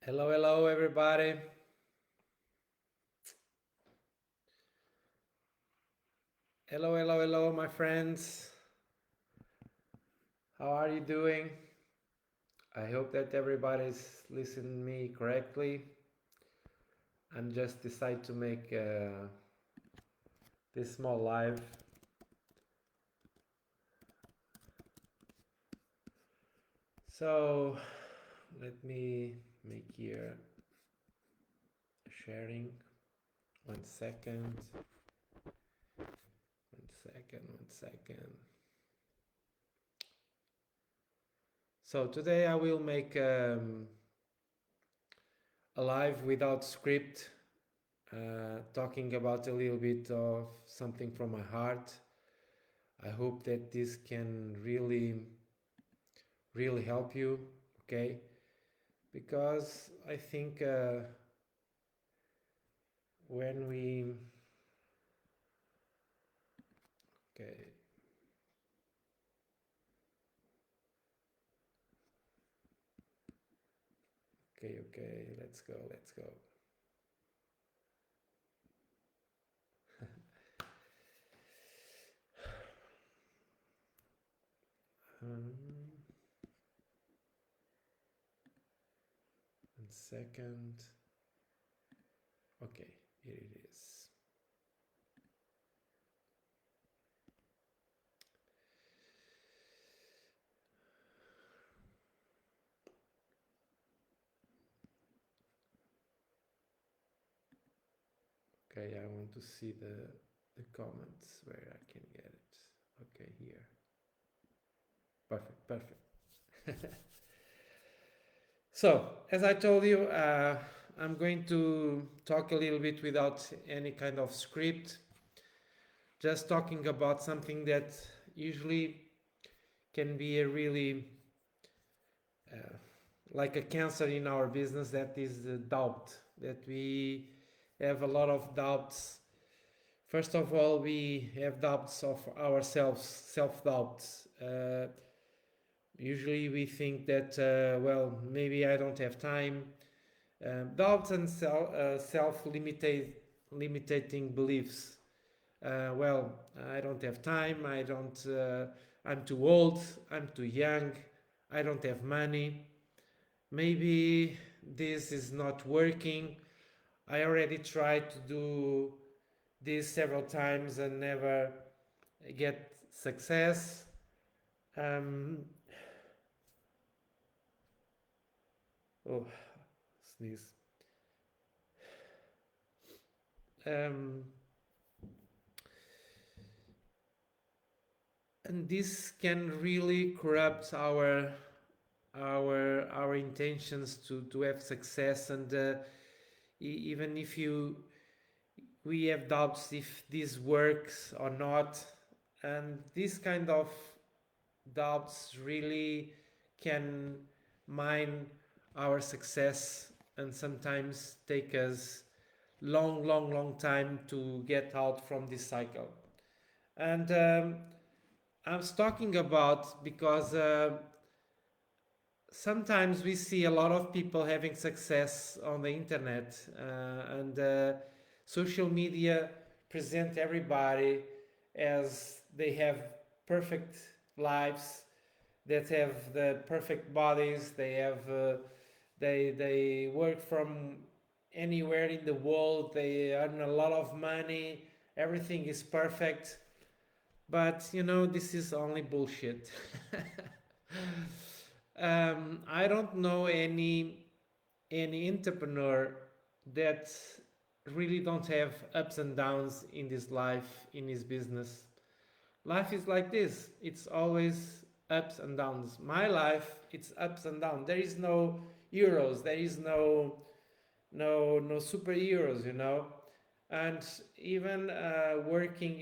Hello, hello, everybody. Hello, hello, hello, my friends. How are you doing? I hope that everybody's listening me correctly. I'm just decide to make this small live. So let me make here sharing. 1 second. 1 second. 1 second. So today I will make a live without script, talking about a little bit of something from my heart. I hope that this can really help you, okay? Because I think when we, okay, okay, let's go, let's go. Um, 1 second. Okay, here it is. Okay, I want to see the comments where I can get it. Okay, here. Perfect, perfect. So, as I told you, I'm going to talk a little bit without any kind of script, just talking about something that usually can be a really uh, like a cancer in our business, that is the doubt, that we have a lot of doubts. First of all, we have doubts of ourselves, self doubts. Usually we think that, well, maybe I don't have time. Doubts and self-limiting beliefs. Well, I don't have time. I don't. I'm too old. I'm too young. I don't have money. Maybe this is not working. I already tried to do this several times and never get success. Um, oh, sneeze. Um, and this can really corrupt our intentions to have success, and even if you we have doubts if this works or not, and this kind of doubts really can mine our success and sometimes take us long time to get out from this cycle. And I was talking about because sometimes we see a lot of people having success on the internet, and social media present everybody as they have perfect lives, that have the perfect bodies, they have they work from anywhere in the world, they earn a lot of money, everything is perfect. But this is only bullshit. I don't know any entrepreneur that really don't have ups and downs in this life, in his business. Life is like this. It's always ups and downs. My life, it's ups and downs. There is no heroes. There is no superheroes. And even working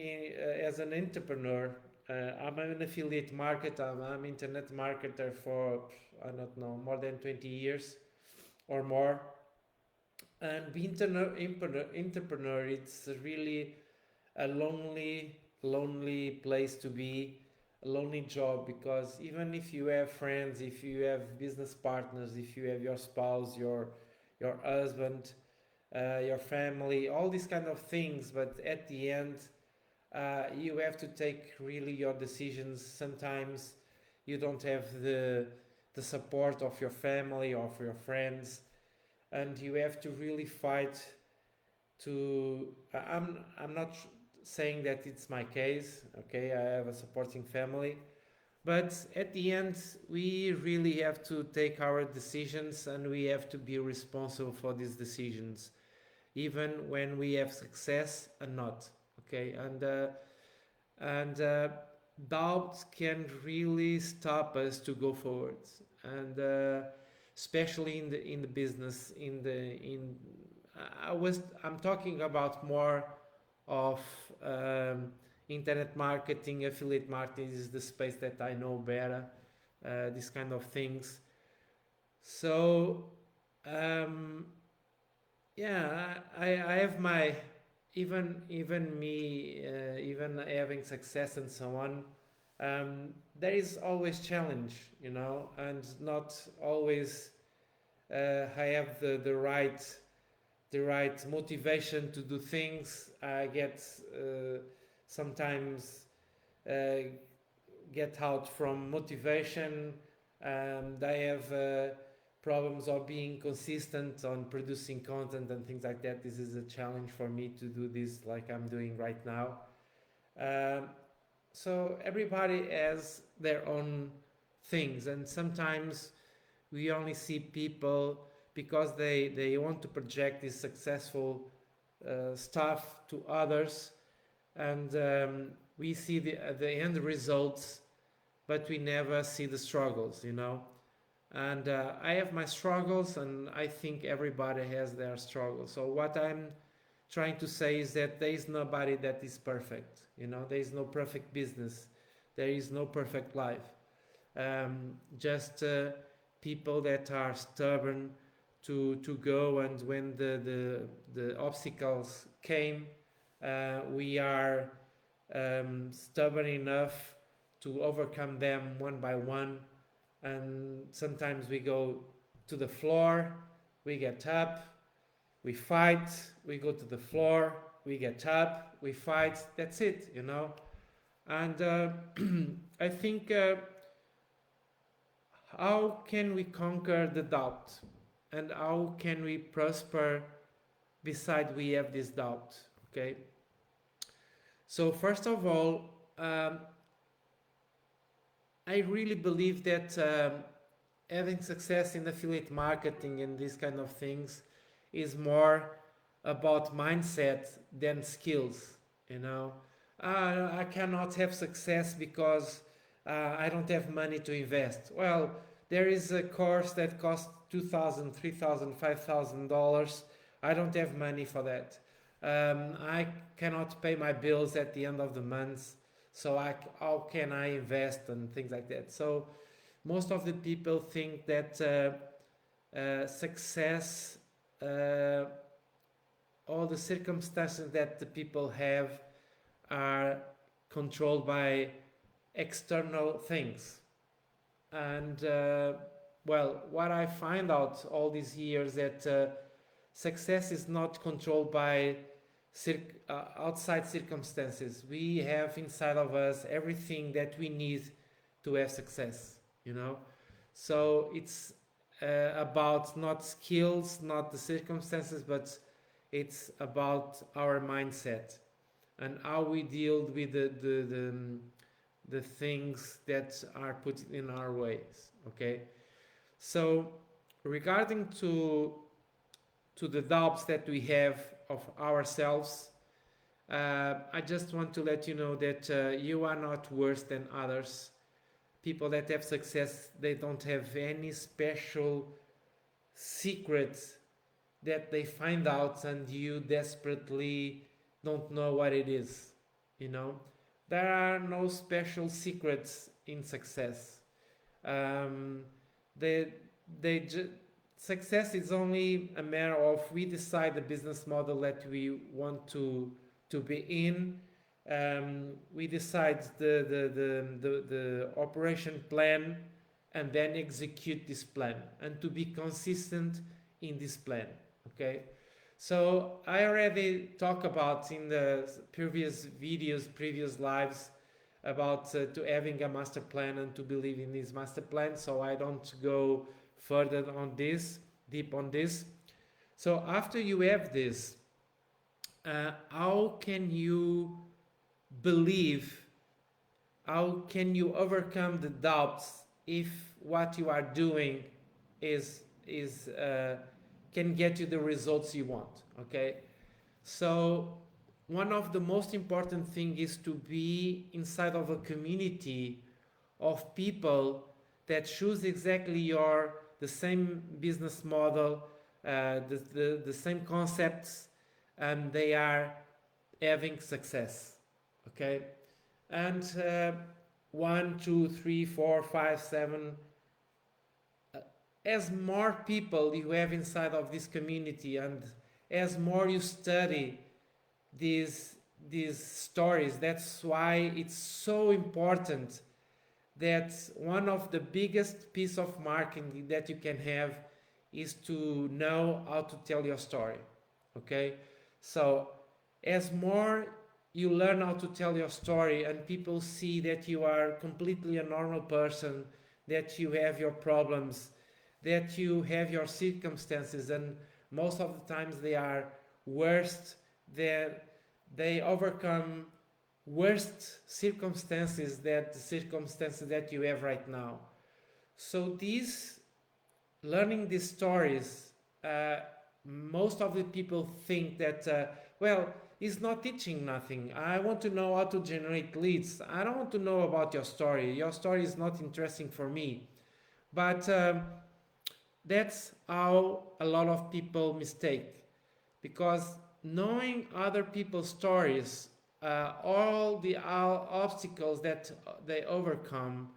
as an entrepreneur, I'm an affiliate marketer. I'm internet marketer for, I don't know, more than 20 years or more. And being entrepreneur, it's really a lonely place to be, a lonely job, because even if you have friends, if you have business partners, if you have your spouse, your husband, your family, all these kind of things. But at the end, you have to take really your decisions. Sometimes you don't have the support of your family or of your friends, and you have to really fight to. I'm not saying that it's my case. Okay, I have a supporting family, but at the end, we really have to take our decisions, and we have to be responsible for these decisions, even when we have success and not. Okay, and doubt can really stop us to go forward, and especially in the business. I'm talking about more of um, internet marketing, affiliate marketing is the space that I know better. These kind of things. So um, yeah, I have my even me even having success and so on. There is always challenge, and not always I have the right motivation to do things. I get sometimes uh, get out from motivation, and I have problems of being consistent on producing content and things like that. This is a challenge for me to do this like I'm doing right now. Um, so everybody has their own things, and sometimes we only see people because they want to project this successful stuff to others, and we see the end results, but we never see the struggles. And I have my struggles, and I think everybody has their struggles. So what I'm trying to say is that there is nobody that is perfect. There is no perfect business, there is no perfect life. Just people that are stubborn to go, and when the obstacles came, we are stubborn enough to overcome them one by one. And sometimes we go to the floor, we get up, we fight, we go to the floor, we get up, we fight. That's it. And I think, how can we conquer the doubt, and how can we prosper beside we have this doubt? Okay, so first of all, I really believe that having success in affiliate marketing and these kind of things is more about mindset than skills. I cannot have success because I don't have money to invest. Well, there is a course that costs $2,000, $3,000, $5,000. I don't have money for that. I cannot pay my bills at the end of the month, so how can I invest and things like that? So most of the people think that success, all the circumstances that the people have, are controlled by external things. And well, what I find out all these years, that success is not controlled by outside circumstances. We have inside of us everything that we need to have success. So it's about not skills, not the circumstances, but it's about our mindset and how we deal with the things that are put in our ways. Okay, so regarding to the doubts that we have of ourselves, I just want to let you know that you are not worse than others. People that have success, they don't have any special secret that they find out and you desperately don't know what it is. There are no special secrets in success. um, they success is only a matter of, we decide the business model that we want to be in. We decide the operation plan, and then execute this plan, and to be consistent in this plan. Okay, so I already talked about in the previous videos, previous lives, about to having a master plan and to believe in this master plan, so I don't go further on this, deep on this. So after you have this, how can you believe, how can you overcome the doubts if what you are doing is can get you the results you want? Okay, so one of the most important thing is to be inside of a community of people that choose exactly your the same business model, the same concepts, and they are having success. Okay, and 1, 2, 3, 4, 5, 7, as more people you have inside of this community, and as more you study these these stories, that's why it's so important that one of the biggest piece of marketing that you can have is to know how to tell your story. Okay, so as more you learn how to tell your story and people see that you are completely a normal person, that you have your problems, that you have your circumstances, and most of the times they are worst, they overcome worst circumstances that the circumstances that you have right now. So these learning these stories, most of the people think that well, he's not teaching nothing. I want to know how to generate leads. I don't want to know about your story. Your story is not interesting for me. But that's how a lot of people mistake, because knowing other people's stories, all the obstacles that they overcome,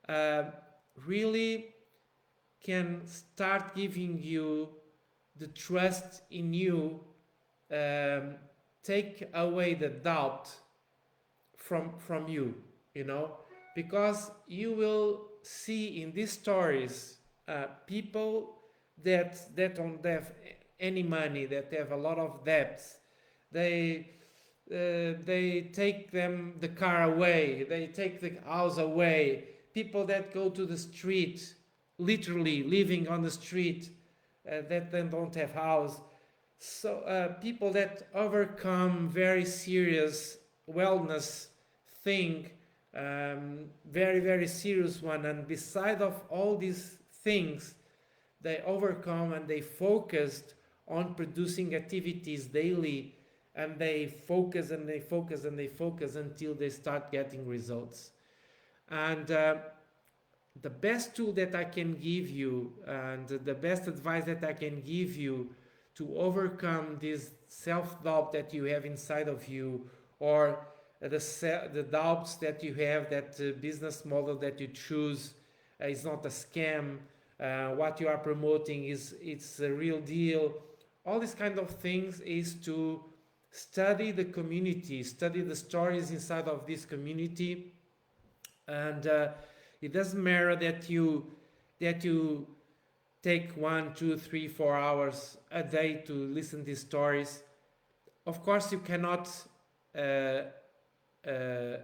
uh, really can start giving you the trust in you, um, take away the doubt from you, you know, because you will see in these stories people that don't have any money, that have a lot of debts. They take them the car away, they take the house away. People that go to the street, literally living on the street, that then don't have house. So people that overcome very serious wellness thing, very very serious one, and beside of all these things, they overcome and they focused on producing activities daily, and they focus and they focus and they focus until they start getting results. And the best tool that I can give you, and the best advice that I can give you to overcome this self-doubt that you have inside of you, or the doubts that you have that business model that you choose is not a scam, what you are promoting it's a real deal, all these kind of things, is to study the community, study the stories inside of this community. And it doesn't matter that you take 1, 2, 3, 4 hours a day to listen to these stories. Of course you cannot uh, uh,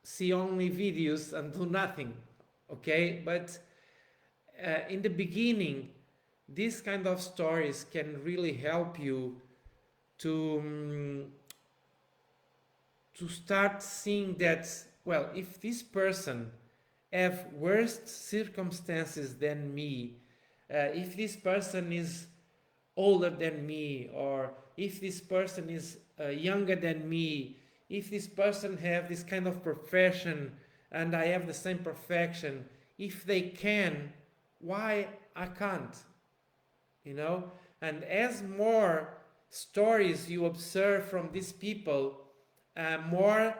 see only videos and do nothing, okay? But in the beginning, these kind of stories can really help you to to start seeing that, well, if this person have worse circumstances than me, if this person is older than me, or if this person is younger than me, if this person have this kind of profession and I have the same profession, if they can, why I can't? You know? And as more stories you observe from these people, more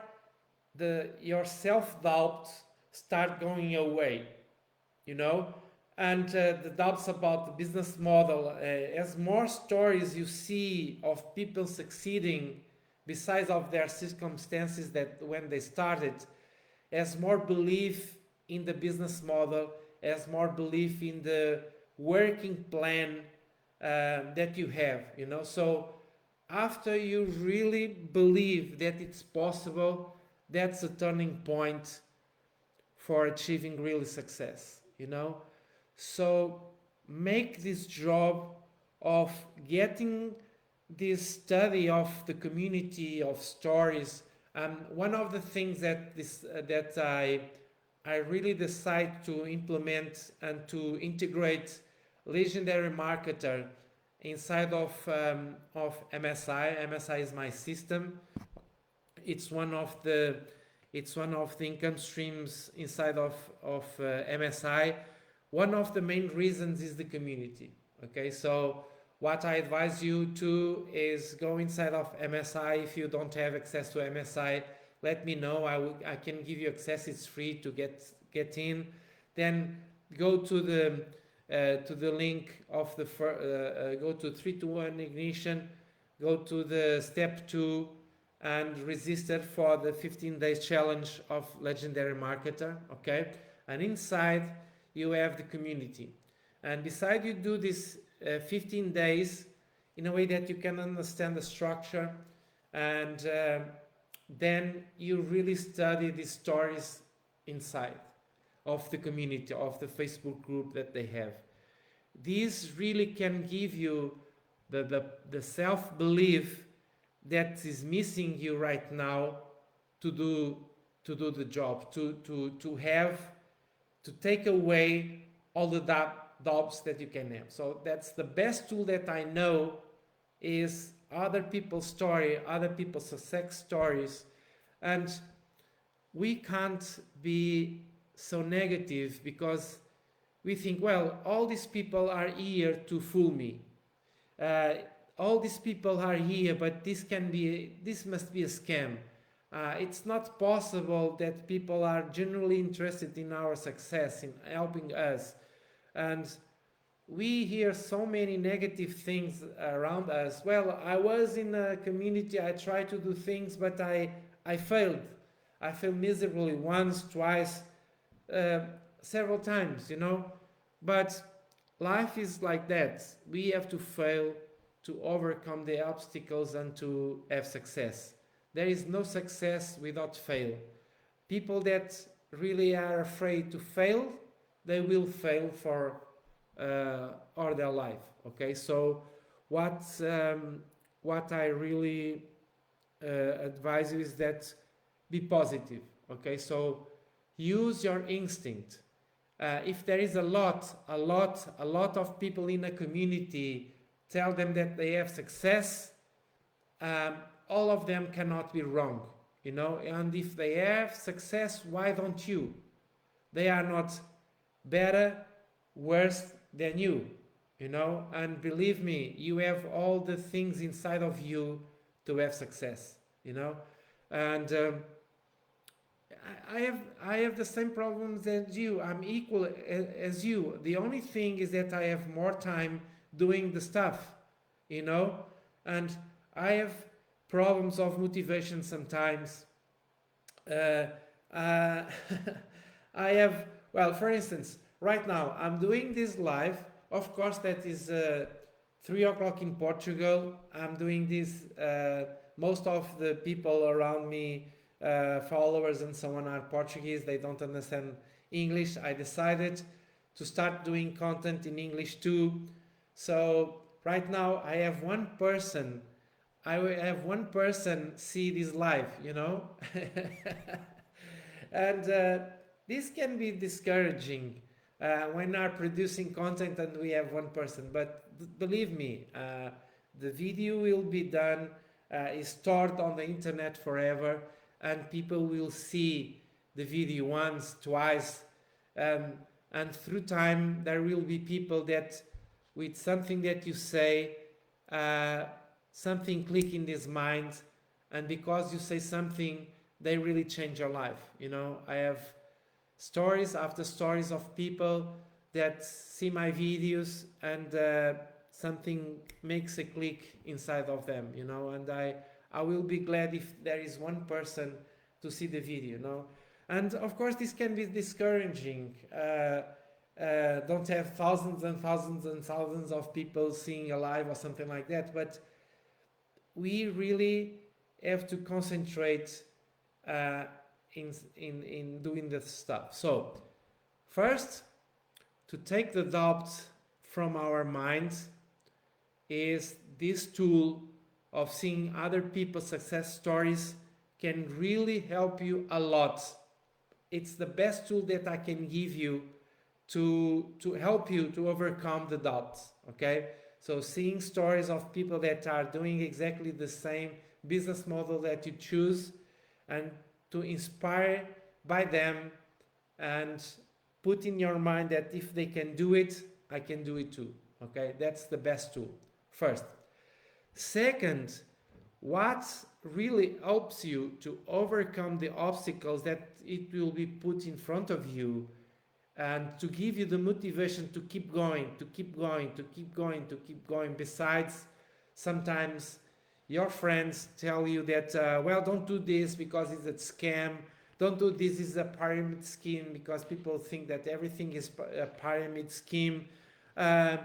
your self-doubt start going away, you know? And the doubts about the business model, as more stories you see of people succeeding besides of their circumstances that when they started, as more belief in the business model, has more belief in the working plan that you have, you know. So after you really believe that it's possible, that's a turning point for achieving real success, you know. So make this job of getting this study of the community of stories. One of the things that I really decide to implement and to integrate legendary marketer inside of MSI. MSI is my system. It's one of the income streams inside of MSI. One of the main reasons is the community. Okay, so what I advise you to is go inside of MSI. If you don't have access to MSI, let me know. I can give you access. It's free to get in. Then go to the link of the go to 3-2-1 ignition. Go to the step 2 and register for the 15 days challenge of legendary marketer. Okay, and inside you have the community, and beside you do this 15 days in a way that you can understand the structure, and then you really study the stories inside of the community, of the Facebook group that they have. These really can give you the self-belief that is missing you right now to do the job, to take away all the doubts that you can have. So that's the best tool that I know, is other people's story, other people's success stories. And we can't be so negative because we think, well, all these people are here to fool me. All these people are here, but this must be a scam. It's not possible that people are genuinely interested in our success, in helping us. And we hear so many negative things around us. Well, I was in a community, I tried to do things, but I failed. I failed miserably once, twice, several times, you know. But life is like that. We have to fail to overcome the obstacles and to have success. There is no success without fail. People that really are afraid to fail, they will fail for all their life. Okay, so what I really advise you is that be positive. Okay, so use your instinct. If there is a lot of people in a community, tell them that they have success. All of them cannot be wrong, you know. And if they have success, why don't you? They are not better, worse than you, you know. And believe me, you have all the things inside of you to have success, you know. And I have the same problems as you. I'm equal as you. The only thing is that I have more time doing the stuff, you know. And I have problems of motivation sometimes. I have, well, for instance, right now I'm doing this live. Of course, that is 3 o'clock in Portugal. I'm doing this. Most of the people around me, followers and so on, are Portuguese. They don't understand English. I decided to start doing content in English too. So right now I have one person. I will have one person see this live, you know. And this can be discouraging when are producing content and we have one person. But believe me, the video will be done, is stored on the internet forever, and people will see the video once, twice, and through time there will be people that with something that you say, something click in his mind, and because you say something, they really change your life, you know. I have stories after stories of people that see my videos and something makes a click inside of them, you know. And I will be glad if there is one person to see the video, you know. And of course this can be discouraging. don't have thousands and thousands and thousands of people seeing a live or something like that, but we really have to concentrate uh, in doing this stuff. So first, to take the doubt from our minds is this tool of seeing other people's success stories can really help you a lot. It's the best tool that I can give you to help you to overcome the doubts. Okay, so seeing stories of people that are doing exactly the same business model that you choose, and to inspire by them, and put in your mind that if they can do it, I can do it too. Okay, that's the best tool. First. Second, what really helps you to overcome the obstacles that it will be put in front of you, and to give you the motivation to keep going, to keep going, to keep going, to keep going. Besides, sometimes your friends tell you that, well, don't do this because it's a scam. Don't do this, is a pyramid scheme, because people think that everything is a pyramid scheme. Don't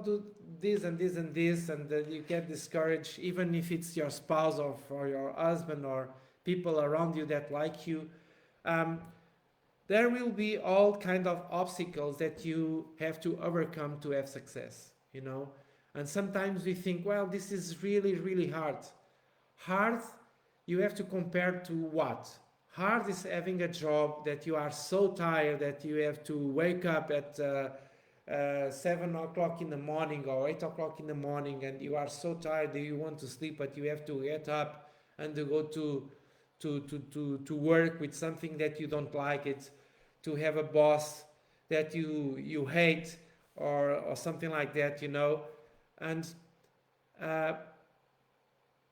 do this and this and this, and you get discouraged, even if it's your spouse or your husband or people around you that like you. There will be all kind of obstacles that you have to overcome to have success, you know. And sometimes we think, well, this is really, really hard. Hard, you have to compare to what? Hard is having a job that you are so tired that you have to wake up at 7 o'clock in the morning or 8 o'clock in the morning, and you are so tired that you want to sleep, but you have to get up and to go to work with something that you don't like it, to have a boss that you hate, or something like that, you know. And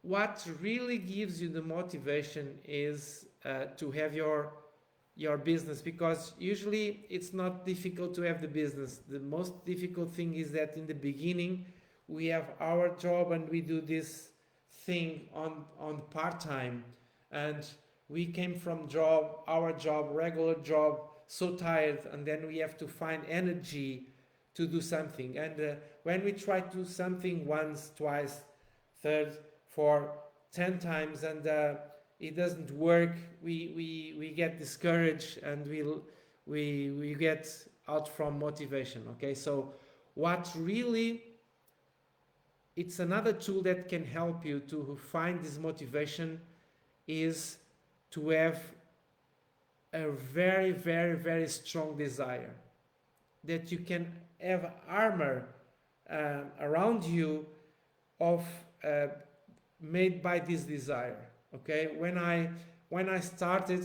what really gives you the motivation is to have your business, because usually it's not difficult to have the business. The most difficult thing is that in the beginning we have our job and we do this thing on part-time, and we came from our job, regular job, so tired, and then we have to find energy to do something. And when we try to do something once, twice, third, 4, 10 times, and it doesn't work, we get discouraged, and we get out from motivation. Okay, so what really, it's another tool that can help you to find this motivation, is to have a very, very, very strong desire, that you can have armor around you of made by this desire. Okay, when I started,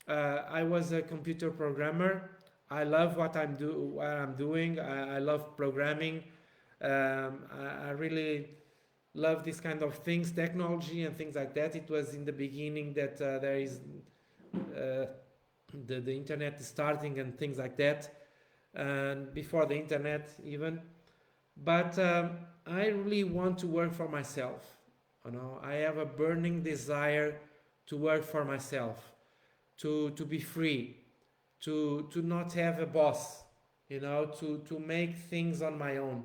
I was a computer programmer. I love what I'm doing. I love programming. I really love this kind of things, technology and things like that. It was in the beginning that there is the internet is starting and things like that, and before the internet even. But I really want to work for myself. You know, I have a burning desire to work for myself, to be free, to not have a boss, you know, to make things on my own,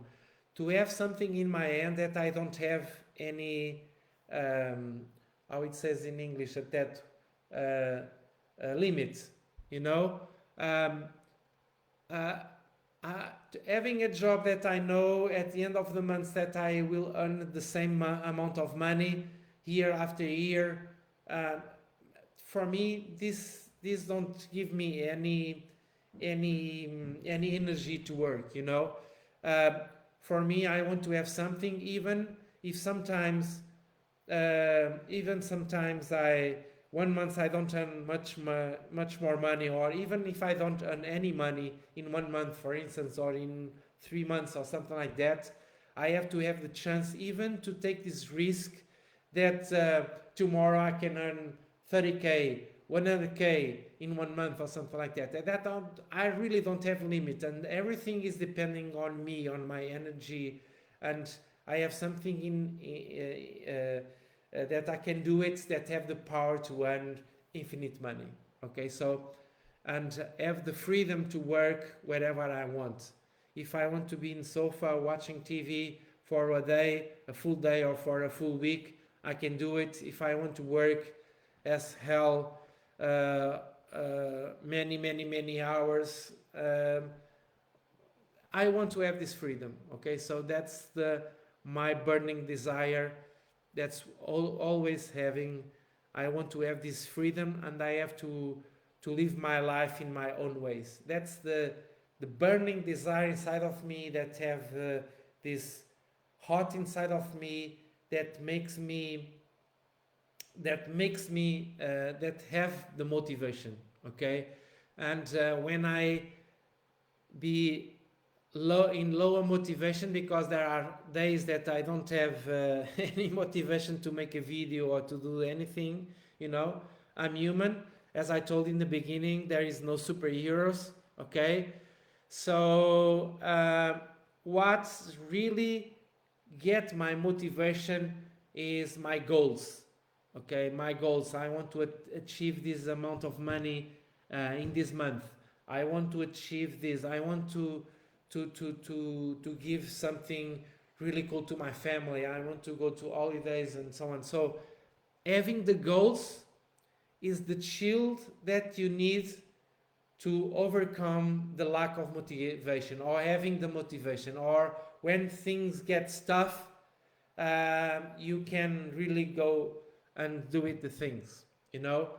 to have something in my hand that I don't have any, how it says in English, at that limit, you know. Having a job that I know at the end of the month that I will earn the same amount of money year after year. For me, this don't give me any energy to work, you know. For me, I want to have something, even if sometimes one month I don't earn much more money, or even if I don't earn any money in 1 month, for instance, or in 3 months or something like that, I have to have the chance even to take this risk that tomorrow I can earn 30k, 100k in 1 month or something like that. I really don't have limit, and everything is depending on me, on my energy, and I have something in that I can do it, that have the power to earn infinite money. Okay, so and have the freedom to work wherever I want. If I want to be in sofa watching TV for a day, a full day, or for a full week, I can do it. If I want to work as hell, many hours, I want to have this freedom. Okay, so that's the my burning desire. That's always having. I want to have this freedom, and I have to live my life in my own ways. That's the burning desire inside of me, that have this hot inside of me, that makes me that have the motivation. Okay, and when I be lower motivation, because there are days that I don't have any motivation to make a video or to do anything, you know, I'm human. As I told in the beginning, there is no superheroes. Okay, so what really get my motivation is my goals. Okay, my goals. I want to achieve this amount of money in this month. I want to achieve this. I want to give something really cool to my family. I want to go to holidays and so on. So having the goals is the shield that you need to overcome the lack of motivation, or having the motivation, or when things get tough, you can really go and do it the things, you know.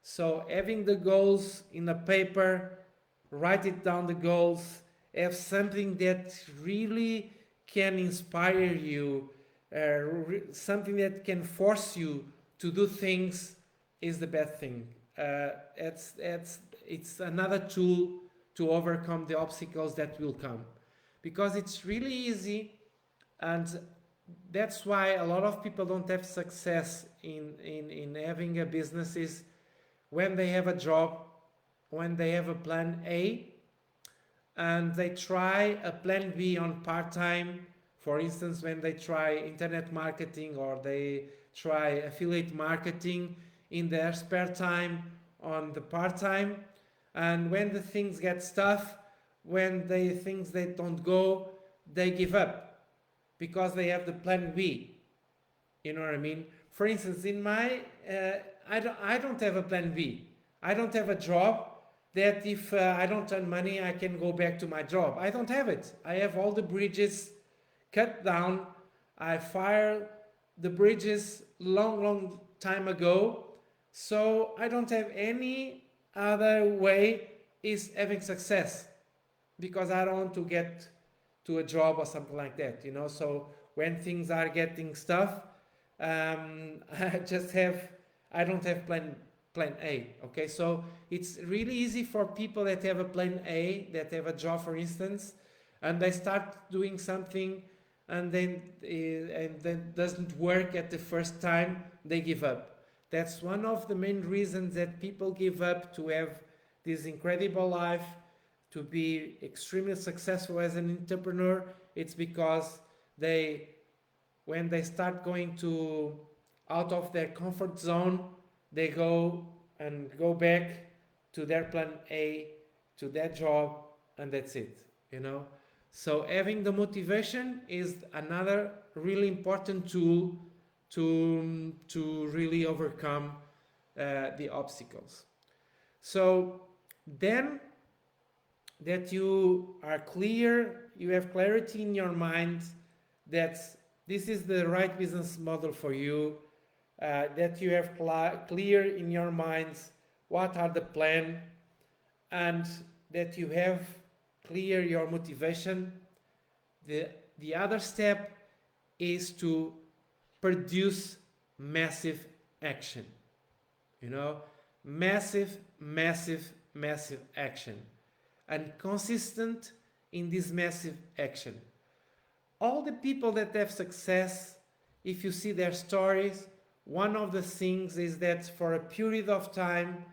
So having the goals in a paper, write it down, the goals, have something that really can inspire you, something that can force you to do things, is the best thing. It's another tool to overcome the obstacles that will come, because it's really easy, and that's why a lot of people don't have success in having a business, is when they have a job, when they have a plan A, and they try a plan B on part-time. For instance, when they try internet marketing, or they try affiliate marketing in their spare time on the part-time, and when the things get tough, when things they don't go, they give up, because they have the plan B. You know what I mean? For instance, in my I don't have a plan B. I don't have a job that if I don't earn money, I can go back to my job. I don't have it. I have all the bridges cut down. I fired the bridges long time ago. So I don't have any other way is having success, because I don't want to get to a job or something like that, you know. So when things are getting tough, I don't have plan A. Okay, so it's really easy for people that have a plan A, that have a job, for instance, and they start doing something, and then doesn't work at the first time, they give up. That's one of the main reasons that people give up to have this incredible life, to be extremely successful as an entrepreneur. It's because when they start going out of their comfort zone, they go back to their plan A, to their job, and that's it, you know. So having the motivation is another really important tool to really overcome the obstacles. So then that you are clear, you have clarity in your mind that this is the right business model for you, that you have clear in your minds what are the plan, and that you have clear your motivation. The other step is to produce massive action, you know, massive action, and consistent in this massive action. All the people that have success, if you see their stories, one of the things is that for a period of time,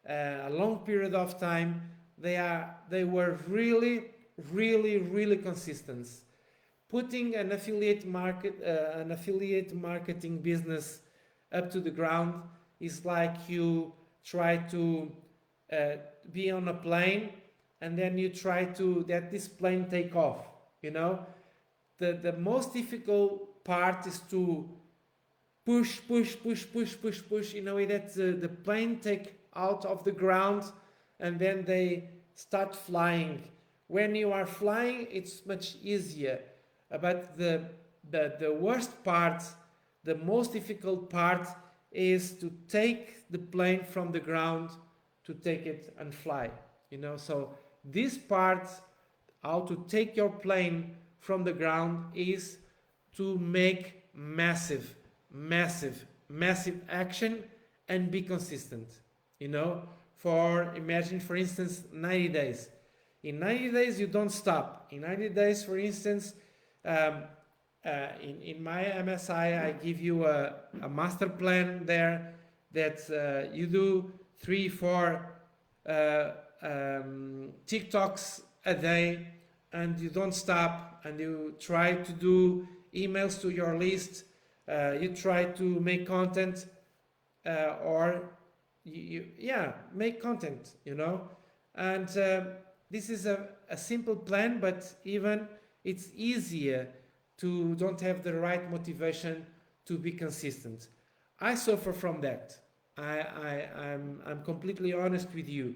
a long period of time, they were really consistent. Putting an affiliate marketing business up to the ground is like you try to be on a plane and then you try to that this plane take off. You know, the most difficult part is to push in a way that the plane take out of the ground and then they start flying. When you are flying, it's much easier. But the worst part, the most difficult part is to take the plane from the ground to take it and fly. You know, so this part, how to take your plane from the ground, is to make massive action and be consistent. You know, imagine for instance 90 days. In 90 days you don't stop. In 90 days, for instance, in my MSI, I give you a master plan there that you do 3-4 TikToks a day, and you don't stop, and you try to do emails to your list, you try to make content, or make content, you know. And this is a simple plan, but even it's easier to don't have the right motivation to be consistent. I suffer from that. I'm completely honest with you.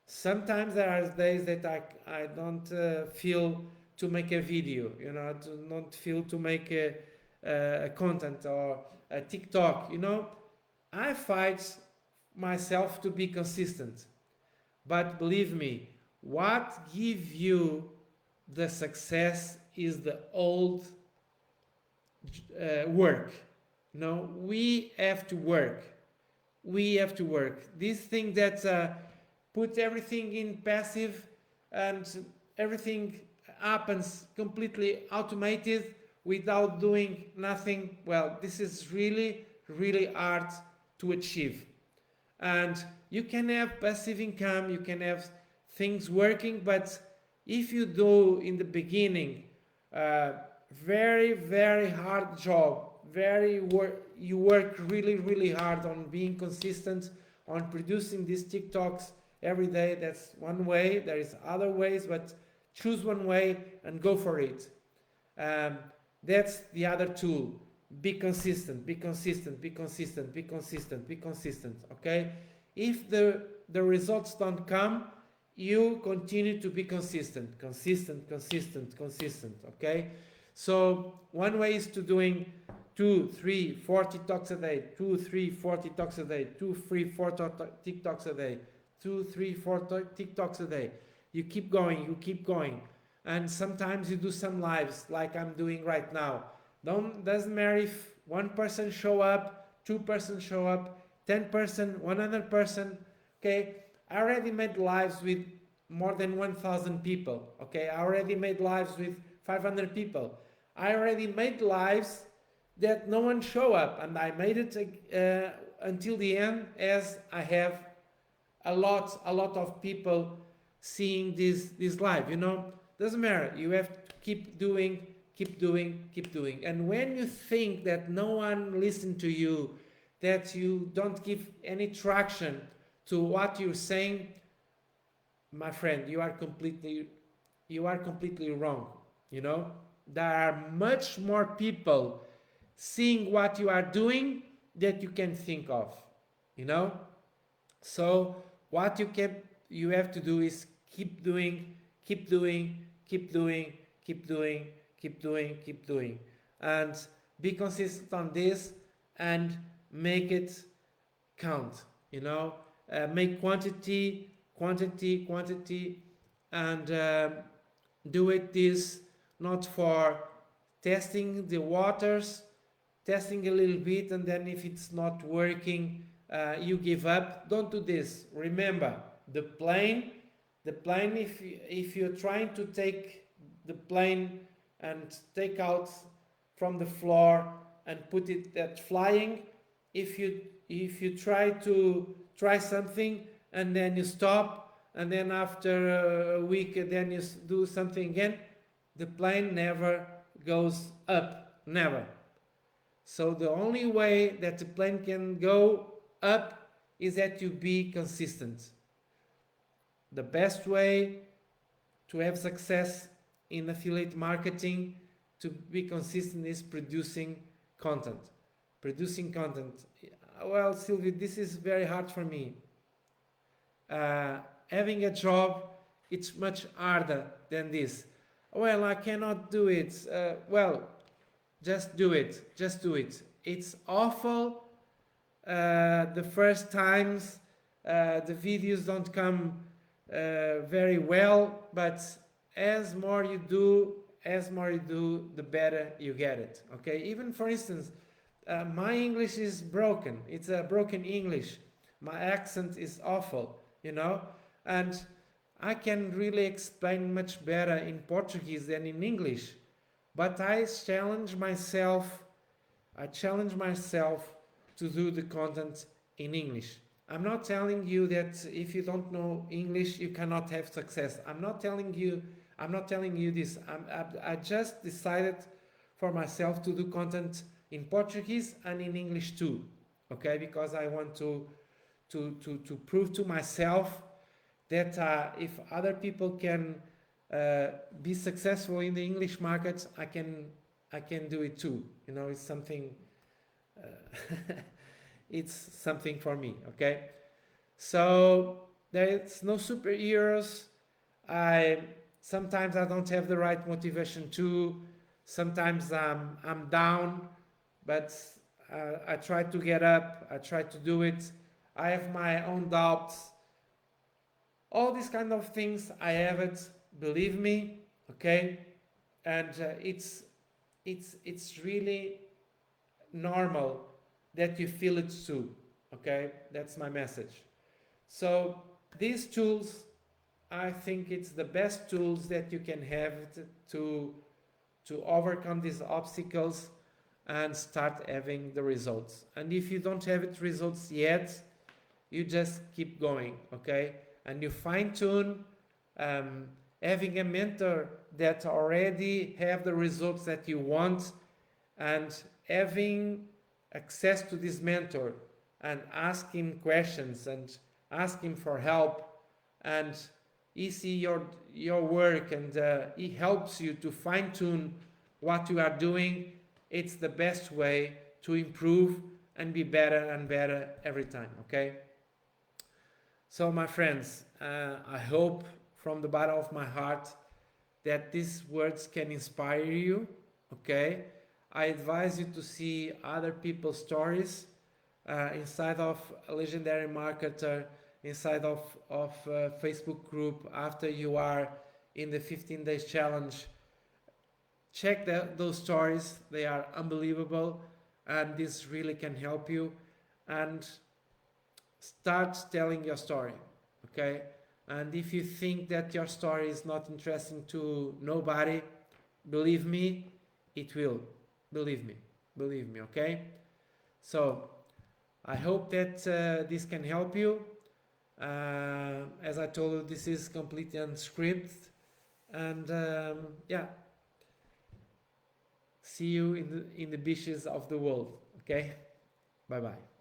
Sometimes there are days that I don't feel to make a video, you know, to not feel to make a content or a TikTok, you know. I fight myself to be consistent. But believe me, what gives you the success is the old work. No, we have to work. We have to work. This thing that put everything in passive and everything happens completely automated without doing nothing, well, this is really, really hard to achieve. And you can have passive income, you can have things working, but if you do in the beginning very, very hard job, you work really, really hard on being consistent, on producing these TikToks every day. That's one way. There is other ways, but choose one way and go for it. That's the other tool. Be consistent, be consistent, be consistent, be consistent, be consistent. Okay? If the results don't come, you continue to be consistent, consistent, consistent, consistent. Okay? So one way is to doing 2, 3, 4 TikToks a day, 2, 3, 4 TikToks a day, 2, 3, 4 TikToks a day, 2, 3, 4 TikToks a day. You keep going, you keep going. And sometimes you do some lives like I'm doing right now. Doesn't matter if one person show up, 2 persons show up, 10 person, 100 person. Okay, I already made lives with more than 1,000 people. Okay, I already made lives with 500 people. I already made lives that no one show up, and I made it until the end, as I have a lot of people seeing this live. You know, doesn't matter. You have to keep doing. And when you think that no one listens to you, that you don't give any traction to what you're saying, my friend, you are completely wrong. You know, there are much more people seeing what you are doing that you can think of. You know, so what you have to do is keep doing, and be consistent on this and make it count. You know, make quantity, and do it this not for testing the waters, testing a little bit, and then if it's not working, you give up. Don't do this. Remember, the plane, if you're trying to take the plane and take out from the floor and put it at flying, if you try something and then you stop, and then after a week then you do something again, the plane never goes up, never. So the only way that the plane can go up is that you be consistent. the best way to have success in affiliate marketing, to be consistent, is producing content. Producing content. Well, Silvio, this is very hard for me. Having a job, it's much harder than this. Well, I cannot do it. Well, just do it. Just do it. It's awful. The first times the videos don't come very well, but as more you do, the better you get it. Okay. Even for instance, my English is broken. It's a broken English. My accent is awful, and I can really explain much better in Portuguese than in English. But I challenge myself to do the content in English. I'm not telling you that if you don't know English, you cannot have success. I'm not telling you this. I just decided for myself to do content in Portuguese and in English too. Okay, because I want to prove to myself that if other people can be successful in the English market, I can do it too. It's something. It's something for me. Okay, so there's no superheroes. Sometimes I don't have the right motivation too. Sometimes I'm down, but I try to get up. I try to do it. I have my own doubts. All these kind of things, I have it. Believe me, okay? And it's really normal that you feel it too, okay? That's my message. So these tools, I think it's the best tools that you can have to overcome these obstacles and start having the results. And if you don't have it results yet, you just keep going, okay? And you fine tune. Having a mentor that already have the results that you want, and having access to this mentor and ask him questions and ask him for help, and he see your work, and he helps you to fine tune what you are doing. It's the best way to improve and be better and better every time. Okay. So my friends, I hope from the bottom of my heart that these words can inspire you. Okay. I advise you to see other people's stories inside of a legendary marketer, inside of a Facebook group after you are in the 15 days challenge. Check those stories. They are unbelievable, and this really can help you. And start telling your story, okay? And if you think that your story is not interesting to nobody, believe me, it will. Believe me, okay? So I hope that this can help you. As I told you, this is completely unscripted, and yeah, see you in the beaches of the world. Okay, bye bye.